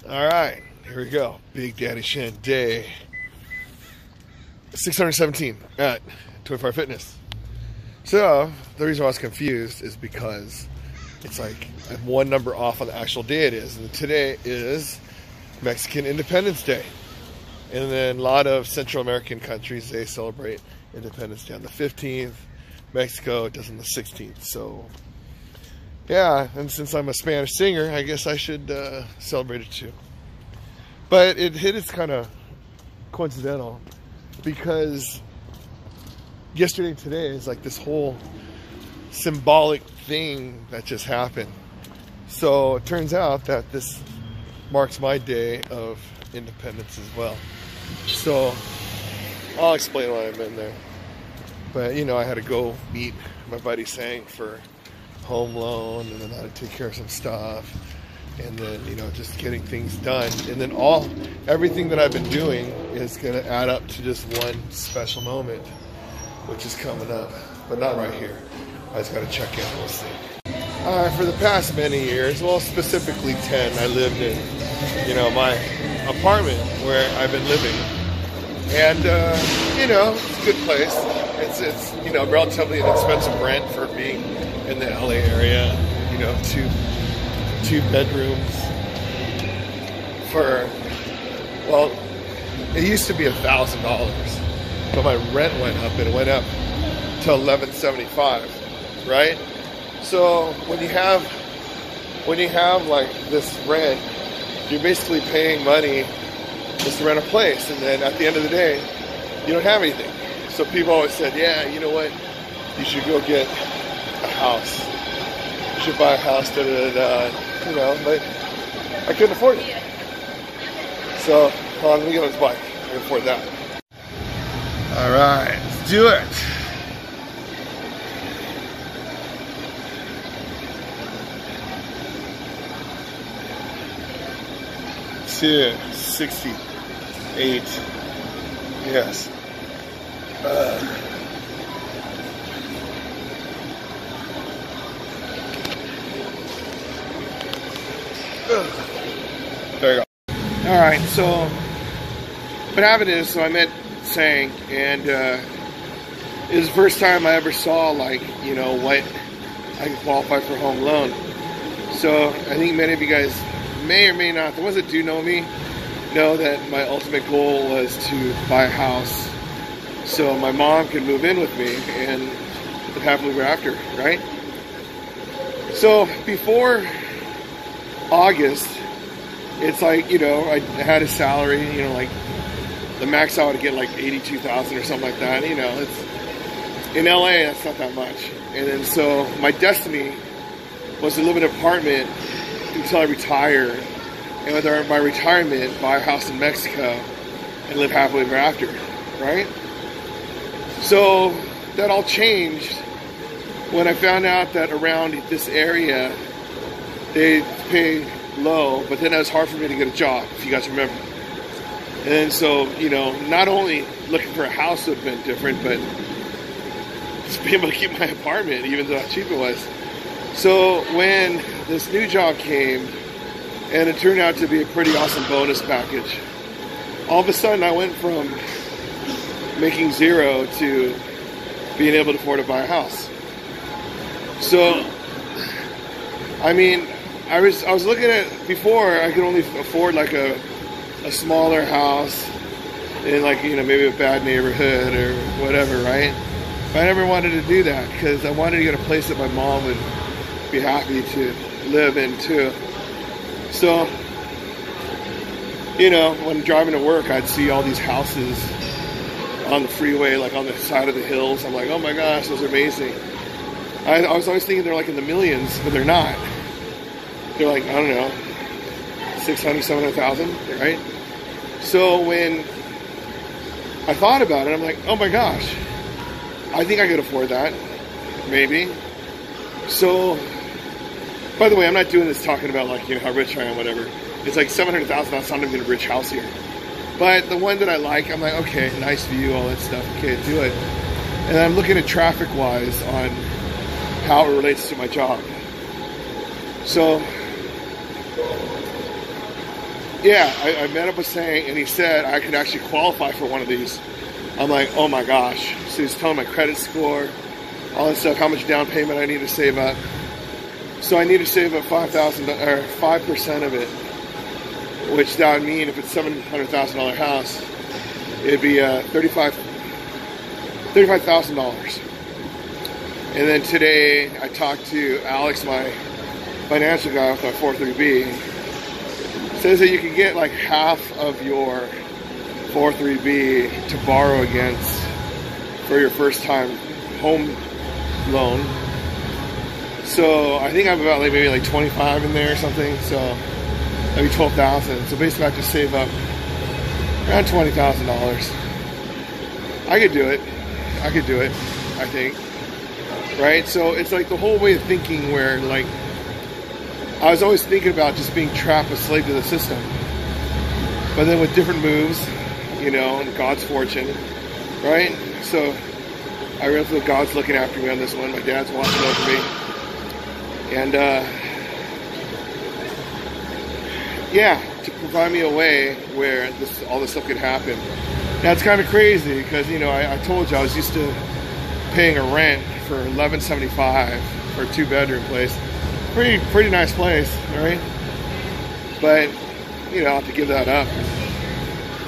Alright, here we go. Big Daddy Shen day 617 at 24 Fitness. So, the reason why I was confused is because it's like I'm one number off on the actual day it is. And today is Mexican Independence Day. And then a lot of Central American countries, they celebrate Independence Day on the 15th. Mexico does on the 16th. So, yeah, and since I'm a Spanish singer, I guess I should celebrate it too. But it's kind of coincidental because yesterday and today is like this whole symbolic thing that just happened. So it turns out that this marks my day of independence as well. So I'll explain why I'm in there. But you know, I had to go meet my buddy Sang for home loan, and then I had to take care of some stuff, and then, you know, just getting things done. And then everything that I've been doing is going to add up to just one special moment, which is coming up, but not right here. I just got to check in. We'll see. For the past many years, well, specifically 10, I lived in, you know, my apartment where I've been living. And, you know, it's a good place. It's you know, relatively inexpensive rent for being in the LA area. You know, two bedrooms for, well, it used to be $1,000, but my rent went up, and it went up to $1,175, right? So when you have like this rent, you're basically paying money just to rent a place, and then at the end of the day, you don't have anything. So people always said, yeah, you know what, you should go get a house. You should buy a house, da da da, you know, but I couldn't afford it. So, hold on, let me get on this bike. I can afford that. Alright, let's do it. $268. Yes. There you go. Alright, so what happened is, so I met Sang, and it was the first time I ever saw, like, you know, what I could qualify for home loan. So I think many of you guys may or may not, the ones that do know me, know that my ultimate goal was to buy a house so my mom could move in with me and live happily ever after, right? So before August, it's like, you know, I had a salary, you know, like the max I would get like $82,000 or something like that. You know, it's in LA, that's not that much. And then so my destiny was to live in an apartment until I retire, and with my retirement, buy a house in Mexico and live happily ever after, right? So that all changed when I found out that around this area they pay low, but then it was hard for me to get a job, if you guys remember. And so, you know, not only looking for a house would have been different, but just being able to keep my apartment, even though how cheap it was. So when this new job came, and it turned out to be a pretty awesome bonus package, all of a sudden I went from making zero to being able to afford to buy a house. So, I mean, I was looking at, before I could only afford like a smaller house in, like, you know, maybe a bad neighborhood or whatever, right? But I never wanted to do that because I wanted to get a place that my mom would be happy to live in too. So, you know, when driving to work, I'd see all these houses on the freeway, like on the side of the hills. I'm like, oh my gosh, those are amazing. I was always thinking they're like in the millions, but they're not. They're like, I don't know, 600, 700,000, right? So when I thought about it, I'm like, oh my gosh, I think I could afford that, maybe. So, by the way, I'm not doing this talking about, like, you know, how rich I am, whatever. It's like 700,000, that's not even a rich house here. But the one that I like, I'm like, okay, nice view, all that stuff, okay, do it. And I'm looking at traffic-wise on how it relates to my job. So yeah, I met up with Sang, and he said I could actually qualify for one of these. I'm like, oh my gosh. So he's telling my credit score, all that stuff, how much down payment I need to save up. So I need to save up $5,000 or 5% of it, which that would mean if it's $700,000 house, it'd be $35,000. And then today I talked to Alex, my financial guy with my 403B. Says that you can get like half of your 403B to borrow against for your first time home loan. So I think I'm about like maybe like 25 in there or something. So maybe 12,000. So basically I have to save up around $20,000. I could do it. I could do it, I think. Right? So it's like the whole way of thinking where like I was always thinking about just being trapped, a slave to the system. But then with different moves, you know, and God's fortune, right? So I really feel God's looking after me on this one. My dad's watching over me. And yeah, to provide me a way where all this stuff could happen. Now it's kind of crazy because, you know, I told you I was used to paying a rent for $11.75 for a 2-bedroom place. Pretty nice place, right? But, you know, I'll have to give that up and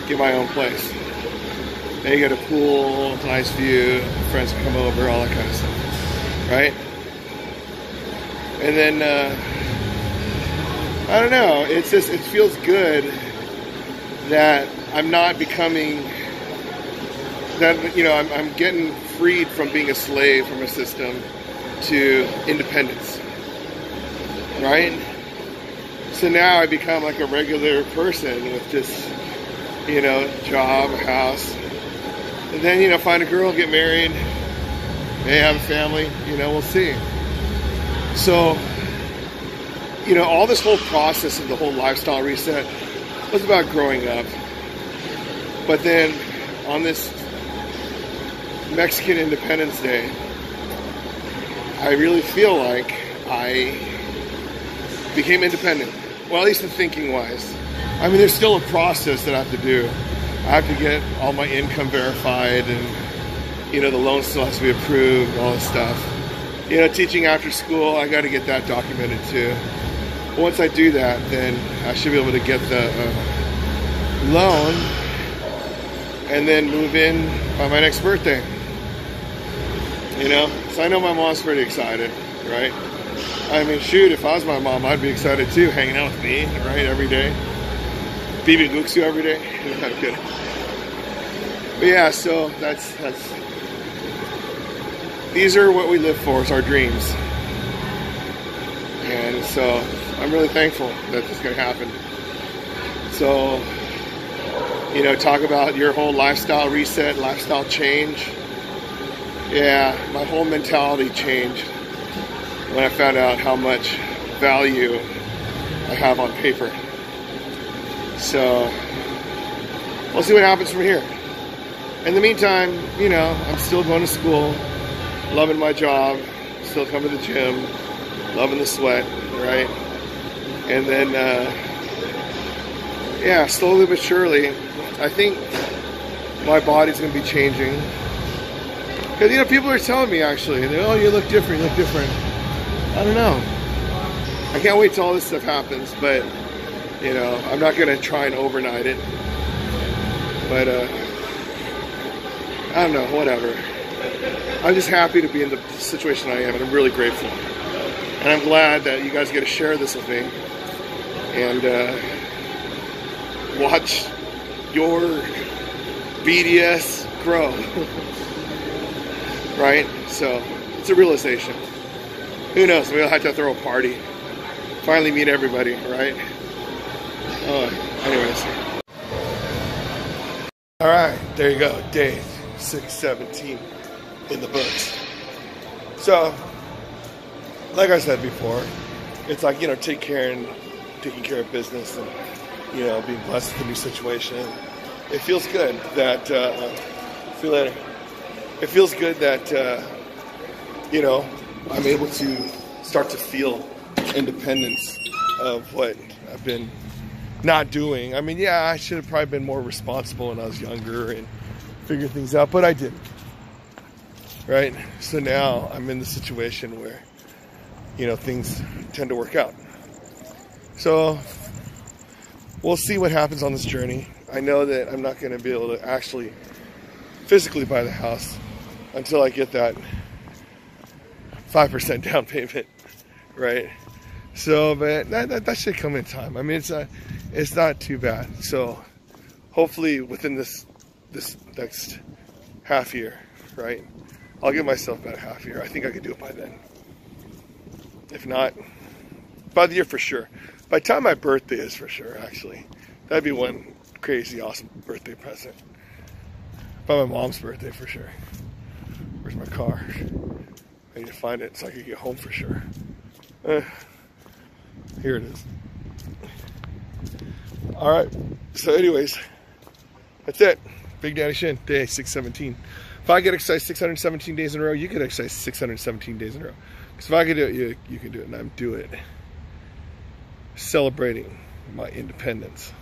get my own place. Now you got a pool, nice view, friends can come over, all that kind of stuff, right? And then, I don't know, it's just, it feels good that I'm not becoming, that, you know, I'm getting freed from being a slave from a system to independence, right? So now I become like a regular person with just, you know, job, house, and then, you know, find a girl, get married, may have a family, you know, we'll see. So, you know, all this whole process of the whole lifestyle reset was about growing up. But then on this Mexican Independence Day, I really feel like I became independent. Well, at least in thinking wise. I mean, there's still a process that I have to do. I have to get all my income verified, and, you know, the loan still has to be approved, all this stuff. You know, teaching after school, I got to get that documented too. Once I do that, then I should be able to get the loan and then move in by my next birthday. You know, so I know my mom's pretty excited, right? I mean, shoot, if I was my mom, I'd be excited too, hanging out with me, right, every day. Bibi Guksu every day. I'm kidding. But yeah, so that's these are what we live for, is our dreams. And so I'm really thankful that this can happen. So, you know, talk about your whole lifestyle reset, lifestyle change. Yeah, my whole mentality changed when I found out how much value I have on paper. So we'll see what happens from here. In the meantime, you know, I'm still going to school, loving my job, still coming to the gym, loving the sweat, right? And then, yeah, slowly but surely, I think my body's going to be changing. Because, you know, people are telling me, actually, oh, you look different, you look different. I don't know. I can't wait till all this stuff happens, but, you know, I'm not going to try and overnight it. But, I don't know, whatever. I'm just happy to be in the situation I am, and I'm really grateful. And I'm glad that you guys get to share this with me and watch your BDS grow. Right? So, it's a realization. Who knows? Maybe I'll have to throw a party. Finally meet everybody, right? Anyways. Alright, there you go. Day 617 in the books. So, like I said before, it's like, you know, taking care of business and, you know, being blessed with a new situation. It feels good that, it feels good that, you know, I'm able to start to feel independence of what I've been not doing. I mean, yeah, I should have probably been more responsible when I was younger and figured things out, but I didn't. Right? So now I'm in the situation where, you know, things tend to work out. So we'll see what happens on this journey. I know that I'm not going to be able to actually physically buy the house until I get that 5% down payment, right? So, but that should come in time. I mean, it's not too bad. So hopefully within this next half year, right? I'll give myself about a half year. I think I could do it by then. If not, by the year for sure. By the time my birthday is for sure, actually. That'd be one crazy, awesome birthday present. By my mom's birthday for sure. Where's my car? I need to find it so I can get home for sure. Here it is. Alright, so anyways, that's it. Big Daddy Shin, day 617. If I get exercise 617 days in a row, you get exercise 617 days in a row. Because if I can do it, you can do it, and I'm doing it. Celebrating my independence.